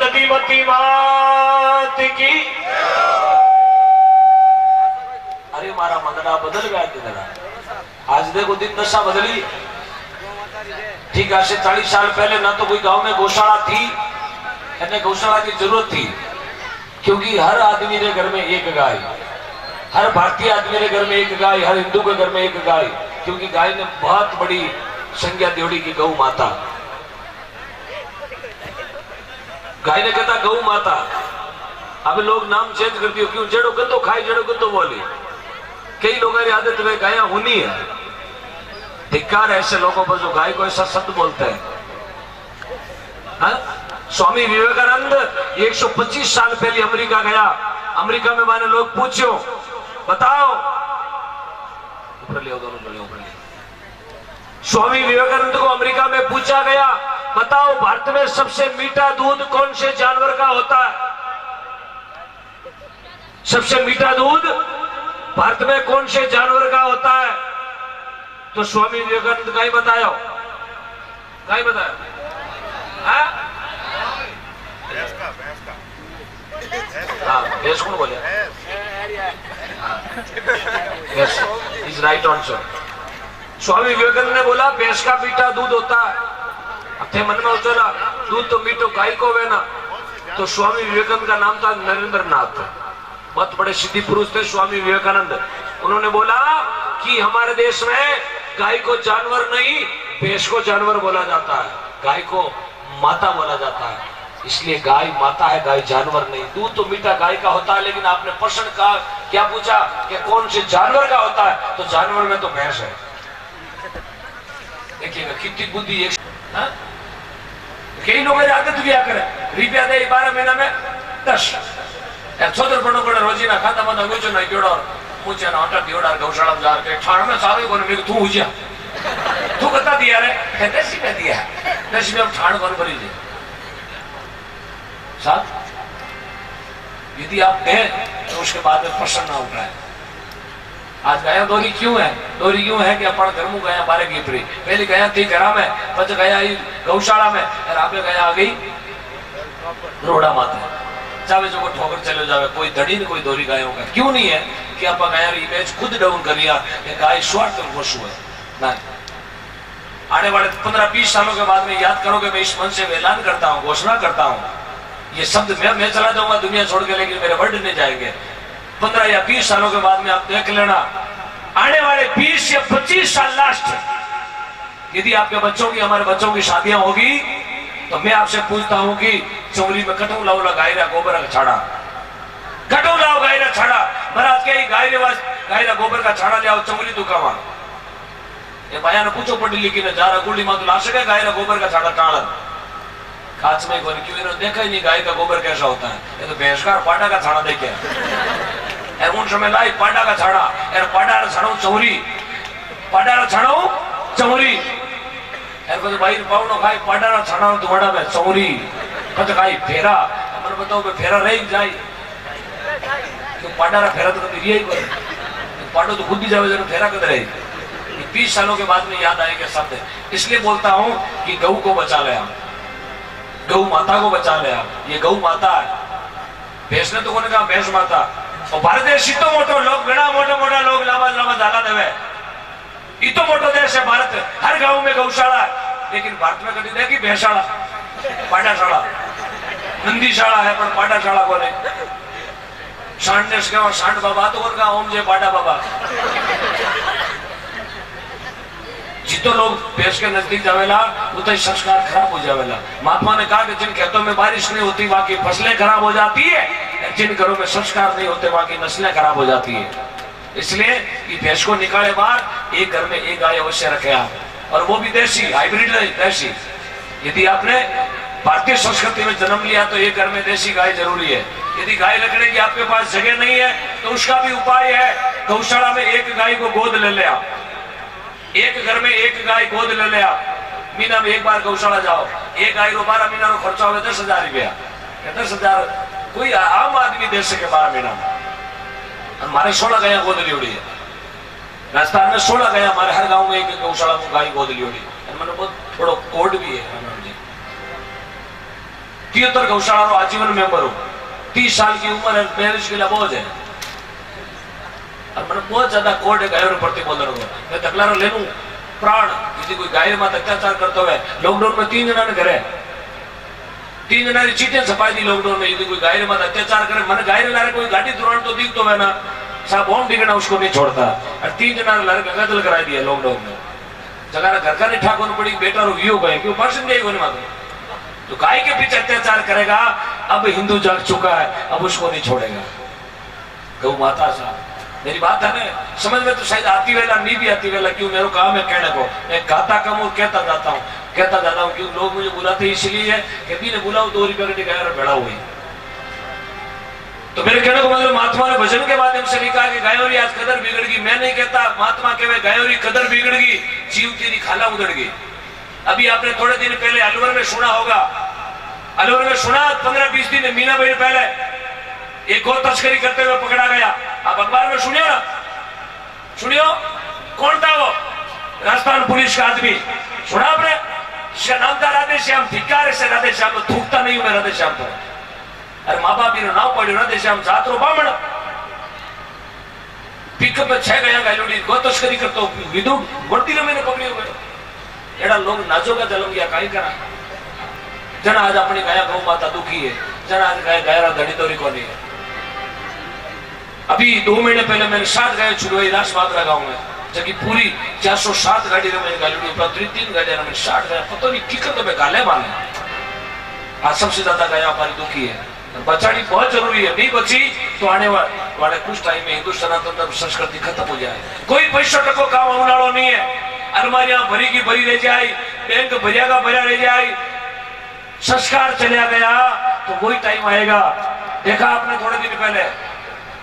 नदीमती मात की। अरे मारा मंदड़ा बदल गया किधर। आज देखो दिन दशा बदली। ठीक आज से 40 साल पहले ना तो कोई गांव में गौशाला थी, यानी गौशाला की जरूरत थी, क्योंकि हर आदमी के घर में एक गाय, हर भारतीय आदमी के घर में एक गाय, हर हिंदू के घर में एक गाय, क्योंकि गाय ने बहुत बड़ी संज्ञा देवड़ी की गौ माता। गाय ने कहता गौ माता। अब लोग नाम चेंज कर दियो, क्यों? जेड़ो गंदो खाए, जेड़ो गंदो बोले। कई लोगों की आदत में गाया होनी है। धिक्कार ऐसे लोगों पर जो गाय को ऐसा शब्द बोलते हैं। स्वामी विवेकानंद 125 साल पहले अमेरिका गया। अमेरिका में मैंने लोग पूछो, बताओ, ऊपर ले दोनों जोड़े ऊपर ले। स्वामी विवेकानंद को अमेरिका में पूछा गया, बताओ भारत में सबसे मीठा दूध कौन से जानवर का होता है? सबसे मीठा दूध भारत में कौन से जानवर का होता है? तो स्वामी विवेकानंद का ही बताया, का ही बताया। हाँ, भैंस कौन बोले? Yes, is right answer. Swami Vivekananda ने बोला भैंस का मीठा दूध होता है। अपने मन में उतरा दूध तो मीठो गाय को है ना। तो स्वामी विवेकानंद का नाम था नरेंद्र नाथ। बहुत बड़े सिद्धि पुरुष थे स्वामी विवेकानंद। उन्होंने बोला कि हमारे देश में गाय को जानवर नहीं, भैंस को जानवर बोला जाता है, गाय को माता बोला जाता है। इसलिए गाय माता है, गाय जानवर नहीं। दूध तो मीठा गाय का होता है, लेकिन आपने प्रश्न का क्या पूछा कि कौन से जानवर का होता है? तो जानवर में तो भैंस है। देखिएगा कितनी बुद्धि एक। कई लोग आदत क्या करे, रुपया दे 12 महीना में 10 छोदर पड़ो पड़े रोजी ना खाता मत अंगूचो नहीं जोड़ो मुझे ना हटा दियोड़ा गौशाला में जाके ठाण में सारे कोने में तू हुजिया तू कता दिया रे 10 में दिया 10 में हम ठाण कौन भरी दे साथ। यदि आप दें तो उसके बाद में प्रश्न ना उठाए। आज गया दोरी क्यों है? दोरी क्यों है कि अपन घर में गया 12 की फ्री पहले गया थी घरा में, पच गया गौशाला में, और आप गया आ गई रोड़ा माता चाहे जो को ठोकर चले जावे, कोई धड़ी नहीं कोई दोरी गायों का। क्यों नहीं है कि आप गाया इमेज खुद डाउन करिया कि गाय स्वार्थ पशु है ना। आने वाले 15-20 सालों के बाद में याद करोगे, मैं इस मन से ऐलान करता हूँ, घोषणा करता हूँ, ये शब्द मैं चला जाऊंगा दुनिया छोड़ के, लेकिन मेरे वर्ड नहीं जाएंगे। 15 या 20 सालों के बाद में आप देख लेना, आने वाले 20 या 25 साल लास्ट, यदि आपके बच्चों की, हमारे बच्चों की शादियां होगी, तो मैं आपसे पूछता हूं कि चौरी में कटू लाओ गायरा गोबर का छाड़ा, कटू लाओ गायरा छाड़ा, महाराज के गायरा गोबर का छाड़ा ले आओ चौरी दुकावा। ये भाया ने पूछो पढ़ी लिखी ने जा गुड़ी माँ तो ला सके गायरा गोबर का छाड़ा टाड़ा काच में कोई क्यों इन्होंने देखा ही नहीं गाय का गोबर कैसा होता है। ये तो भैंस का पाटा का छाड़ा देखे उन समय लाई पाटा का छाड़ा यार, पाटा छाड़ो चौरी, पाटा छाड़ो चौरी यार, तो भाई पावनो खाई पाटा छाड़ा दुआड़ा में चौरी कत खाई फेरा। मन बताओ फेरा रही जाए क्यों? पाटा फेरा तो कभी यही करे, पाटो तो खुद ही जावे जरूर फेरा कद रही। 20 सालों के बाद में याद आएंगे शब्द, इसलिए बोलता हूं कि गौ को बचा ले, गौ माता को बचा ले। ये गौ माता है, भैंस ने तो कोने कहा भैंस माता। और भारत देश इतो मोटो लोग घना मोटा मोटा लोग लामा लामा जाला देवे, इतो मोटो देश है भारत, हर गांव में गौशाला है, लेकिन भारत में कभी देखी भैंसाला पाटाशाला नंदीशाला है पर पाटाशाला को नहीं। सांडनेश के सांड बाबा तो उनका ओम जय पाटा बाबा। जितो लोग भैंस के नजदीक जावेला उतना ही संस्कार खराब हो जावेला। महात्मा ने कहा कि जिन खेतों में बारिश नहीं होती वहां की फसलें खराब हो जाती है, जिन घरों में संस्कार नहीं होते वहां की नस्लें खराब हो जाती है। इसलिए ये भैंस को निकाले बाहर, एक घर में एक गाय अवश्य रखे आप, और वो भी देसी, हाइब्रिड देसी। यदि आपने भारतीय संस्कृति में जन्म लिया तो एक घर में देसी गाय जरूरी है। यदि गाय रखने की आपके पास जगह नहीं है तो उसका भी उपाय है, गौशाला में एक गाय को गोद ले ले आप, एक घर में एक गाय गोद ले ले आप। महीना में एक बार गौशाला जाओ, एक गाय को 12 महीना का खर्चा हो 10,000 रुपया, 10,000 कोई आम आदमी दे सके 12 महीना में। हमारे 16 गाय गोद लियोड़ी है, राजस्थान में 16 गाय, हमारे हर गांव में एक गौशाला में गाय गोद लियोड़ी। मैंने बहुत थोड़ा कोड भी है। 73 गौशाला आजीवन मेंबर हूँ। 30 साल की उम्र है, 42 किलो बोझ है और मैंने बहुत ज्यादा कोर्ट है गायों प्रति बोल रहा हूँ। मैं तकलारा ले लूं प्राण यदि कोई गाय में अत्याचार करता हुआ लॉकडाउन में 3 जना ने घरे 3 जना की चीटें छपाई दी लॉकडाउन में। यदि कोई गाय में अत्याचार करे मैंने गाय लारे कोई गाड़ी दुरान तो दिख तो है ना साहब बॉम्ब दिखना उसको नहीं छोड़ता और 3 जना लारे गंगाजल कराई दिया लॉकडाउन में। जगह घर का नहीं ठाकुर पड़ी बेटा रो व्यू गए क्यों पर्सन नहीं होने मालूम तो गाय के पीछे अत्याचार करेगा। अब हिंदू जाग चुका है, अब उसको नहीं छोड़ेगा। गौ माता साहब मेरी बात है ना समझ में तो शायद आती वेला नहीं भी आती वेला क्यों मेरा काम है कहने को। मैं गाता कम और कहता जाता हूँ क्यों लोग मुझे बुलाते इसलिए है कि भी ने बुलाओ 2 रुपये का गाय बैठा हुई। तो मेरे कहने को मतलब महात्मा ने भजन के माध्यम से लिखा कि गायोरी आज कदर बिगड़ गई। मैं नहीं कहता महात्मा कहवे गायोरी कदर बिगड़ गई जीव तेरी खाला उधड़ गई। अभी आपने थोड़े दिन पहले अलवर में सुना होगा, अलवर में सुना 15-20 दिन मीना भाई पहले एक गौ तस्करी करते हुए पकड़ा गया। आप अखबार में सुनियो ना, सुनियो कौन था वो राजस्थान पुलिस का आदमी सुना आपने? नाम था राधे श्याम। धिक्कार से राधे श्याम तो थूकता नहीं हूं मैं राधे श्याम पर। अरे माँ बाप ने नाव पड़ो राधे श्याम जातरो बामण पिकअप में 6 गया गायोडी गौ तस्करी करते विदु बढ़ती ने मैंने पकड़ी हुए एड़ा लोग नाचो का जन्म गया कहीं करा जना आज अपनी गाया गौ माता दुखी है, जना आज गाय गायरा धड़ी तोरी कोनी है। अभी 2 महीने पहले मैंने 7 गाय छुड़वाई राजमात्रा गांव में जबकि पूरी 407 गाड़ी में मैंने गाड़ी ऊपर 3 गाड़ियां में 60 गाय पता नहीं किकर तो गाले माने। आज सबसे ज्यादा गाय हमारी दुखी है, बचानी बहुत जरूरी है। नहीं बची तो आने वाले कुछ टाइम में हिंदू सनातन संस्कृति खत्म हो जाए। कोई पैसा टको काम आने वाला नहीं है। अलमारियां भरी की भरी रह जाए, बैंक भरिया का भरिया रह जाए, संस्कार चला गया तो वही टाइम आएगा। देखा आपने थोड़े दिन पहले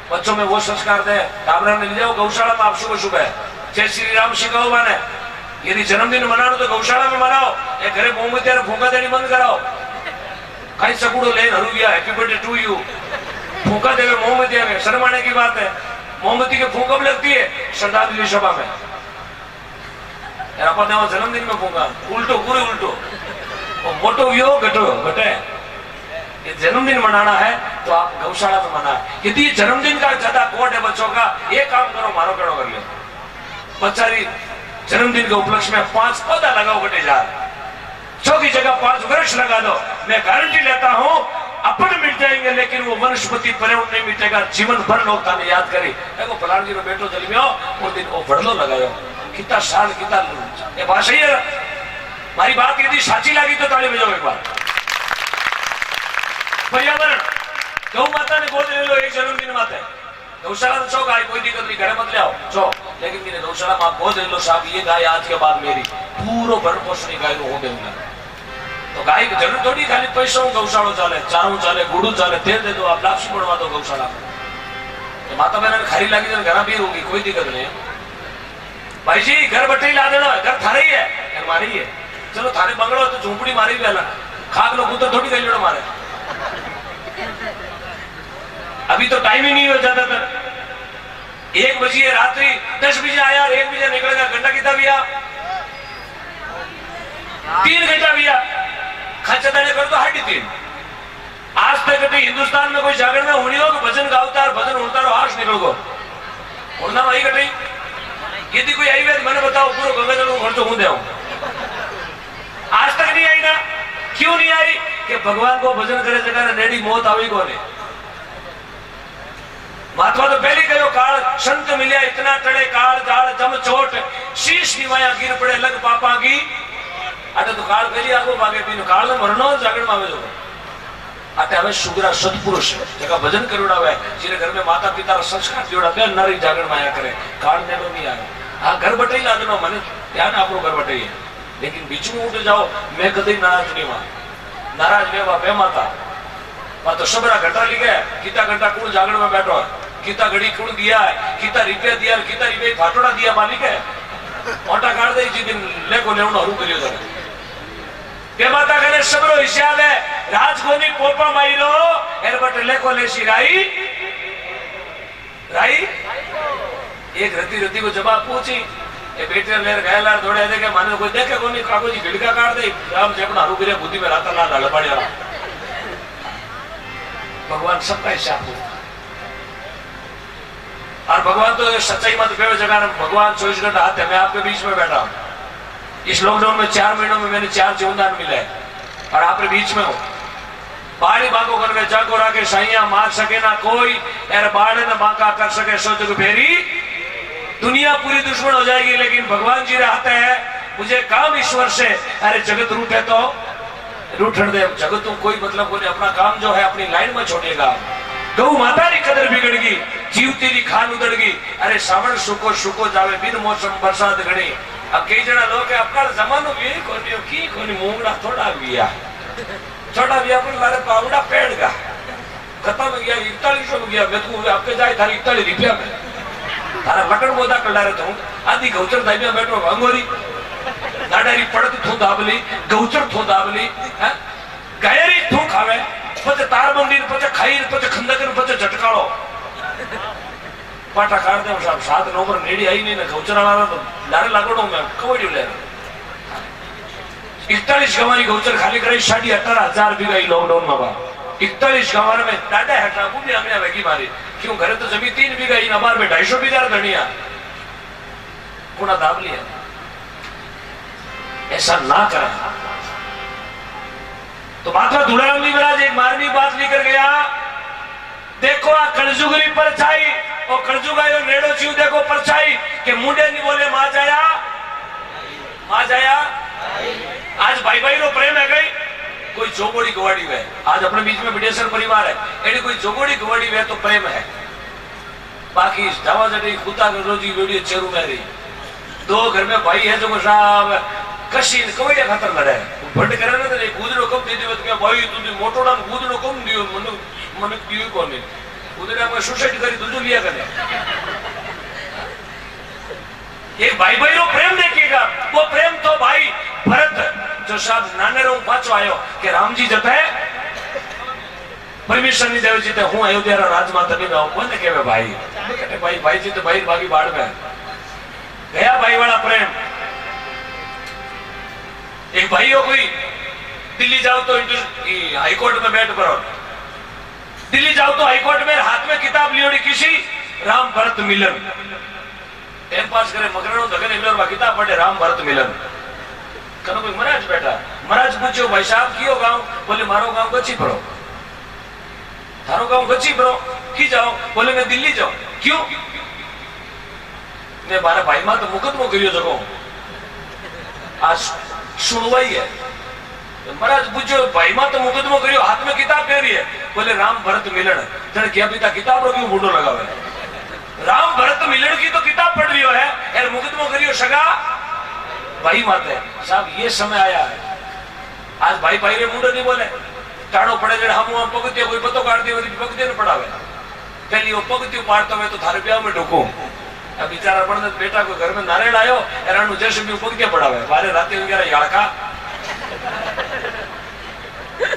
बच्चों में वो संस्कार दे डाबरा ने ले जाओ गौशाला में आप सुबह सुबह जय श्री राम सिखाओ माने। यदि जन्मदिन मनाओ तो गौशाला में मनाओ, या घरे मोमबत्ती फूंका देनी बंद कराओ। कहीं सकुड़ो लेन हरू गया हैप्पी बर्थडे टू यू फूंका देवे मोमबत्ती में शर्माने की बात है। मोमबत्ती के फूंक लगती है श्रद्धांजलि सभा में, अपन जन्मदिन में फूंका उल्टो पूरे उल्टो मोटो यो घटो घटे। ये जन्मदिन मनाना है तो आप गौशाला में मना। यदि जन्मदिन का ज्यादा कोट है बच्चों का, ये काम करो मारो करो कर लो। बच्चारी जन्मदिन के उपलक्ष्य में 5 पौधा लगाओ घटे जा 100 की जगह 5 वृक्ष लगा दो। मैं गारंटी लेता हूं अपन मिट जाएंगे लेकिन वो वनस्पति पर्यावरण नहीं मिटेगा। जीवन भर लोग ताने याद करे देखो फलान जी में बेटो जलमियो वो दिन वो बढ़लो लगायो कितना साल कितना ये भाषा ही है। मारी बात यदि साची लगी तो ताली बजाओ एक बार। पर्यावरण गौ माता ने गोद ले लो एक जन्मदिन माता गौशाला में 100 गाय कोई दिक्कत नहीं घरे मत ले आओ 100 लेकिन मैंने गौशाला में गोद ले लो साहब ये गाय आज के बाद मेरी पूरो भरण पोषण गाय हो देऊंगा। तो गाय की जरूरत थोड़ी खाली पैसों गौशाला चले चारों चले गुड़ू चले तेल दे दो आप लापसी बढ़वा दो गौशाला में। तो माता बहना ने खरी लगी तो घर भी होगी कोई दिक्कत नहीं। भाई जी घर बटे ला देना घर थारे ही है घर मारी है चलो थारे बंगलो तो झोंपड़ी मारी पहला खाक लो कुत्ता थोड़ी गई मारे। अभी तो टाइम ही नहीं हो जाता था 1 बजे रात्रि 10 बजे आया 1 बजे निकलेगा घंटा कितना भैया 3 घंटा भैया खर्चा देने कर तो 3.5। आज तक कभी हिंदुस्तान में कोई जागरण में होनी हो कि भजन गाता है भजन होता है हार्श निकल गो होना वही कटी। यदि कोई आई है मैंने बताओ पूरा गंगा जल खर्च हूं दे आज तक नहीं आई ना। क्यों नहीं आई कि भगवान को भजन करे जगह नेड़ी मौत आई को नहीं। महात्मा तो पहले कहो काल संत मिलिया इतना टड़े काल जाल जम चोट शीश निवाया गिर पड़े लग पापा की अटे तो काल पहली आगो भागे पीनो काल ने मरनो जागरण में जो अटे हमें सुगरा सत्पुरुष जगह भजन करोड़ा है जिने घर में माता पिता संस्कार जोड़ा बे नारी जागरण में आया करे काल ने तो नहीं आया। हाँ घर बटे ला देनो मने ध्यान आपरो घर बटे है लेकिन बीच में उठ जाओ मैं कभी नाराज नहीं हुआ नाराज बेवा बे माता वहां तो सबरा घंटा लिखे कितना घंटा कौन जागरण में बैठो है कितना घड़ी कौन दिया है कितना रुपया दिया कितना रुपये फाटोड़ा दिया मालिक है ओटा काट दे जी दिन लेको लेवनो हरू करियो जरा बे माता करे सबरो हिसाब है राजकोनी पोपा माइरो एर बट लेको लेसी राई राई एक रति रति को जवाब पूछी ये बेटे लेर गैलार दौड़े देखे माने कोई देखे कोनी काको जी भिड़का काट दे राम जेपना हरू करिया बुद्धि में राता ला लड़पाड़िया भगवान सबका हिसाब होगा। और भगवान तो सच्चाई मत पे जगह भगवान 24 घंटा आते हैं। मैं आपके बीच में बैठा हूं। इस लॉकडाउन में 4 महीनों में मैंने 4 जीवनदान मिले और आपके बीच में हूं। बाड़ी बागो करके जागो राके साइया मार सके ना कोई, एर बाड़े न बांका कर सके सो जग फेरी। दुनिया पूरी दुश्मन हो जाएगी लेकिन भगवान जी रहते हैं। मुझे काम ईश्वर से, अरे जगत रूठे तो रूठन दे, जगत तुम कोई मतलब को नहीं। अपना काम जो है अपनी लाइन में छोड़ेगा। गौ माता की कदर बिगड़गी, जीवती री खान उधड़गी। अरे सावण सुको सुको जावे, बिन मौसम बरसात घड़ी। अब कई जना लोग अपना जमानो भी कोनी की कोनी मूंगड़ा थोड़ा बिया छोटा बिया पर लारे पावड़ा पेड़ का खत्म हो गया। 4100 में गया। मैं तू आपके जाए थारी 41 रुपया में थारा लकड़ बोदा कर लारे तो आधी गौचर दाबिया बैठो अंगोरी गाडारी पड़त थू दाबली गौचर थू दाबली गायरी थू खावे पचे तारबंदी पचे खाई पचे खंदकन पचे झटकाड़ो पाटा काट दे साहब 7 नंबर नेड़ी आई नहीं ना गौचर वाला तो लारे लागड़ो में कवड़ी ले 41 गवारी गौचर खाली कराई 18,500 बीघा लॉकडाउन में बा 41 गवार में दादा हटा बुढ़ी हमने वेगी मारी क्यों घरे तो जमीन 3 बीघा ही नबार में 250 बीघा धनिया पुना दाब लिया। ऐसा ना करें तो महात्मा धूलाराम जी महाराज एक मारनी बात लेकर गया। देखो आ कलजुगरी परछाई और कलजुग आयो नेड़ो चीव देखो परछाई के मुंडे नहीं बोले मां जाया आज भाई भाई रो प्रेम है गई कोई जोगोड़ी गवाड़ी वे आज अपने बीच में विदेशर परिवार है एडी कोई जोगोड़ी गवाड़ी वे तो प्रेम है। बाकी जावा जड़ी खुदा के रोजी वीडियो चेरू में रही 2 घर में भाई है जो साहब कशी कवड़े खातर लड़े भट करे ना तो गुदड़ो कम दे देवे तो भाई तू मोटोड़ा गुदड़ो कम दियो मन दियो कोने गुदड़ा में सुसाइड करी दूजो लिया करे। एक भाई भाई रो प्रेम देखिएगा वो प्रेम तो भाई भरत जो साहब नाने रो पाछो आयो कि राम जी जते परमेश्वर ની દેવ જીતે હું અયોધ્યા રાજમાં તમે આવો કોને કહેવે ભાઈ कहते भाई भाई जी तो भाई बागी बाड़ में गया भाई वाला प्रेम। एक भाई हो कोई दिल्ली जाओ तो हाई कोर्ट में बैठ करो दिल्ली जाओ तो हाई कोर्ट में हाथ में किताब लियोड़ी किसी राम भरत मिलन टाइम पास करे मगरनो धगन इंग्लैंड किताब पढ़े राम भरत मिलन कनो कोई महाराज बैठा महाराज पूछो भाई साहब कियो गांव बोले मारो गांव गच्ची पड़ो थारो गांव गच्ची पड़ो की जाओ बोले मैं दिल्ली जाऊं क्यों मैं मारा भाई मां तो मुकदमो करियो जगो आज सुनवाई है महाराज पूछो भाई मां तो मुकदमो करियो हाथ में किताब दे रही है बोले राम भरत मिलन जन क्या पिता किताब रो क्यों बूढ़ो लगावे राम भरत मिलन की तो किताब पढ़ रही है यार मुकदमो करियो सगा भाई माते साहब ये समय आया है आज भाई भाई रे मुंडो नहीं बोले टाड़ो पड़े जड़े हम पगतियो कोई पतो काट दियो पगतियो न पड़ावे पहली वो पगतियो पाड़तो मैं तो थारे ब्याह में ढोको अब बेचारा पण बेटा को घर में नारेड़ आयो एरानु जैसे भी पगतिया पड़ावे बारे राते वगैरह याड़का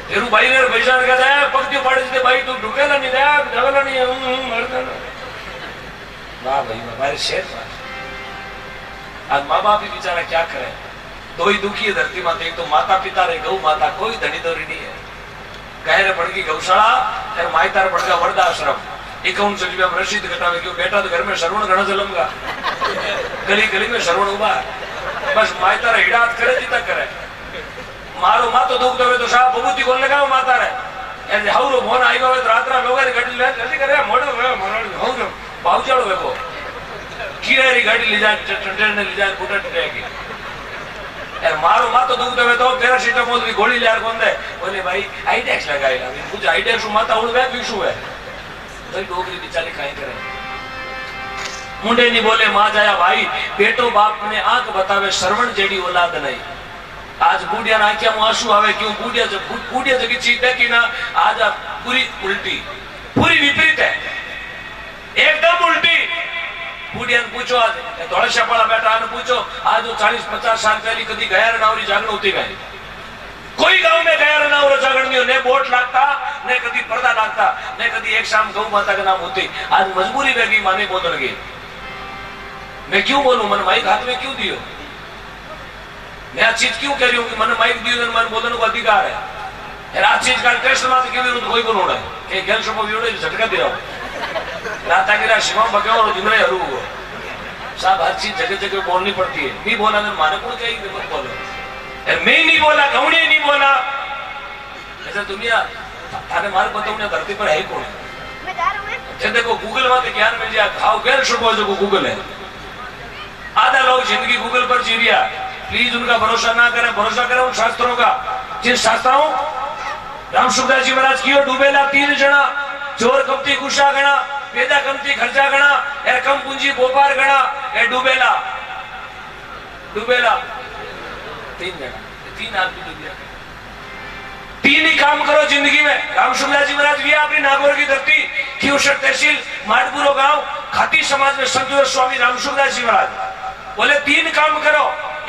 तेरू भाई ने पैसा कहता है पगतियो पाड़े से भाई तू ढुकेला नहीं दे ढगला नहीं मरदा वाह भाई हमारे शेर आज माँ बाप भी बेचारा क्या करे दो ही दुखी है धरती माता एक तो माता पिता रे गौ माता कोई धनी दौरी नहीं है कह रे पड़ गई गौशाला और मायतार पड़ गया वृद्धाश्रम 51 रुपया में रसीद कटावे क्यों बेटा तो घर में श्रवण घना जलमगा गली गली में श्रवण उबा बस मायतार हिडात करे जीता करे मारो माँ तो दुख दे तो साहब बबूती खोल लगाओ माता रे ऐसे हाउरो फोन आई गए तो रात लोग गड्डी ले जल्दी करे मोड़ो हो पाउचाड़ो देखो कीड़े गाड़ी ले जाए ट्रेन ले जाए बुटा टूटेगी यार मारो माँ तो दुख देवे तो पैरासीटामोल की गोली ले कौन दे बोले भाई आईडेक्स लगाएगा कुछ आईडेक्स माता उड़ गया फिक्सू है तो डोगरी बेचारे खाई करे मुंडे नहीं बोले मां जाया भाई बेटो बाप ने आंख बतावे श्रवण जेडी औलाद नहीं आज बूढ़िया आंखिया में आंसू आवे क्यों बूढ़िया जगी चीज देखी ना आज पूरी उल्टी पूरी विपरीत है एकदम उल्टी बूढ़िया पूछो आज थोड़ा शपाड़ा बैठा पूछो आज जो 40-50 साल पहले कभी गया रनावरी जागरण होती गई कोई गांव में गया रनावरी जागरण नहीं ने बोट लागता ने कभी पर्दा लागता ने कभी एक शाम गौ माता का नाम होती आज मजबूरी में गई माने बोतल गई मैं क्यों बोलूं मन माइक हाथ में क्यों दियो मैं चीज क्यों कह रही हूँ कि मन माइक दियो मन बोलने को अधिकार है आ चीज का टेस्ट में केवी कोई को नोड़ा के गेल शो वीडियो झटका दे रहा राता गिरा शिवा बके और जिमरे हरू साहब हर चीज जगह जगह बोलनी पड़ती है नहीं बोला मैं माने कौन कहीं मत बोलो यार मैं नहीं बोला गौड़ी नहीं बोला ऐसा दुनिया थाने मार बताऊं धरती पर है कौन मैं जा रहा हूं देखो गूगल में ज्ञान मिल जाए खाओ गेल शो जो गूगल है आधा लोग जिंदगी गूगल पर जी रिया प्लीज उनका भरोसा ना करें भरोसा करें उन शास्त्रों का जिन शास्त्रों राम सुखदास जी महाराज की डूबेला 3 जना चोर कपटी गुस्सा गणा पेदा कमती खर्चा गणा ए कम पूंजी व्यापार गणा ए डूबेला डूबेला 3 जना 3 आदमी डूबिया 3 ही काम करो जिंदगी में राम सुखदास जी महाराज भी अपनी नागौर की धरती खीवसर तहसील माटपुरो गांव खाती समाज में संत स्वामी राम सुखदास जी महाराज बोले 3 काम करो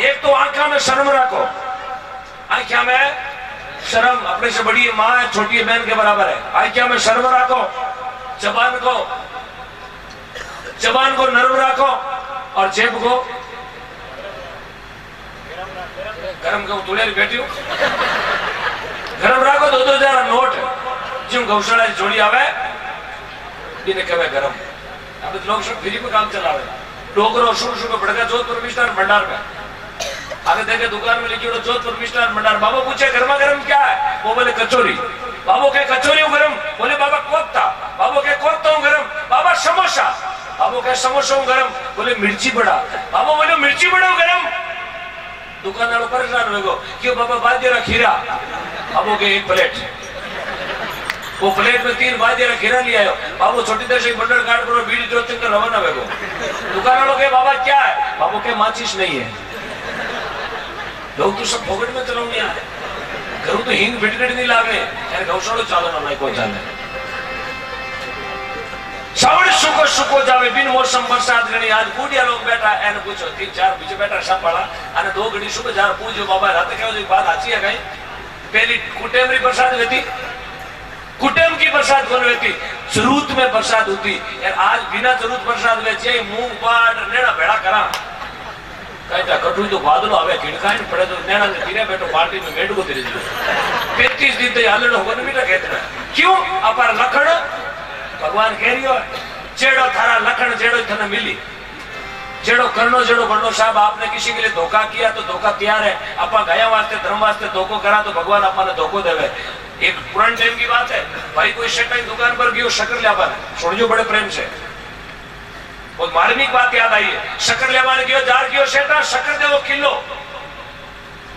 एक तो आंखा में शर्म रखो आंखा में शर्म अपने से बड़ी माँ है छोटी बहन के बराबर है आंखा में शर्म रखो जबान को नरम रखो और जेब को गरम को तुले बैठी हूं गरम रखो 2-2 नोट जो गौशाला जोड़ी आवे बिने कहे गरम अब लोग सब फ्री में काम चलावे डोगरो शुरू बढ़कर जोधपुर मिष्ठान भंडार में आगे देखे दुकान में लिखी जोधपुर मिष्ठान भंडार बाबा पूछे गर्मा गर्म क्या है वो बोले कचौरी बाबू के कचौरी गरम बोले बाबा कोफ्ता बाबू के कोफ्ता गरम बाबा समोसा बाबू के समोसा गरम बोले मिर्ची बड़ा बाबू बोले मिर्ची बड़ा गरम दुकान वालों परेशान हो गए क्यों बाबा बाजेरा खीरा बाबू के 1 प्लेट वो प्लेट में 3 बाजेरा खीरा लिया आयो बाबू छोटी देर से बंडल काट कर बीड़ी जोत कर रवाना हो दुकान वालों के बाबा क्या है बाबू के माचिस नहीं है लोग तो सब फोकट में चलो नहीं आए घरों तो हिंग बिटकट नहीं लागे यार गौशाला चालो ना कोई चाले श्रावण सुको सुको जावे बिन मौसम बरसात गणी आज कूडिया लोग बैठा एन पूछो 3-4 बीच बैठा सब पड़ा અને 2 घड़ी सुको जार पूछो बाबा रात के जो बात आची है कहीं पहली कुटेम री बरसात होती कुटेम की बरसात कौन होती जरूरत में बरसात होती यार आज बिना जरूरत बरसात वेचे मूंग पाट नेड़ा भेड़ा करा कहता कटू तो बादलो आवे खिड़काई पड़े तो नैना ने तीरे बैठो पार्टी में बैठ को तेरे 35 दिन तो हालण होगन भी ना कहते क्यों अपार लखण भगवान कह रही हो जेड़ो थारा लखण जेड़ो थने मिली जेड़ो करनो जेड़ो बननो साहब आपने किसी के लिए धोखा किया तो धोखा तैयार है अपा गया वास्ते धर्म वास्ते धोखो करा तो भगवान अपने धोखो देवे एक पुराने टाइम की बात है भाई कोई शक्कर दुकान पर गयो शक्कर लिया पर छोड़ियो बड़े प्रेम से और मार्मिक बात याद आई है शक्कर लेवा गयो जार गयो सेठा शक्कर देवो किलो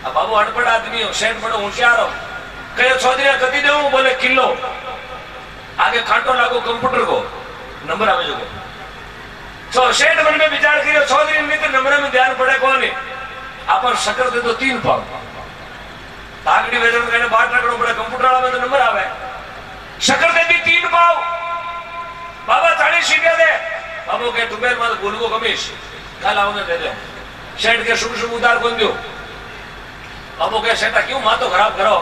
अब बाबू अनपढ़ आदमी हो सेठ बड़ो होशियार हो कहो चौधरी कति देव बोले किलो आगे कांटो लागो कंप्यूटर को नंबर आवे जो तो सेठ मन में विचार करियो चौधरी मित्र नंबर में ध्यान पड़े कौन आप शक्कर दे दो 3 पाव तागड़ी वेदन कहने बाट रखना पड़े कंप्यूटर वाला में तो नंबर आवे शक्कर दे दी 3 पाव बाबा 40 रुपया दे बाबू के टुबेल में बोल को कमीश कल आओगे दे दो सेठ के शुभ शुभ उधार कौन दो बाबू के सेठा क्यों माँ तो खराब करो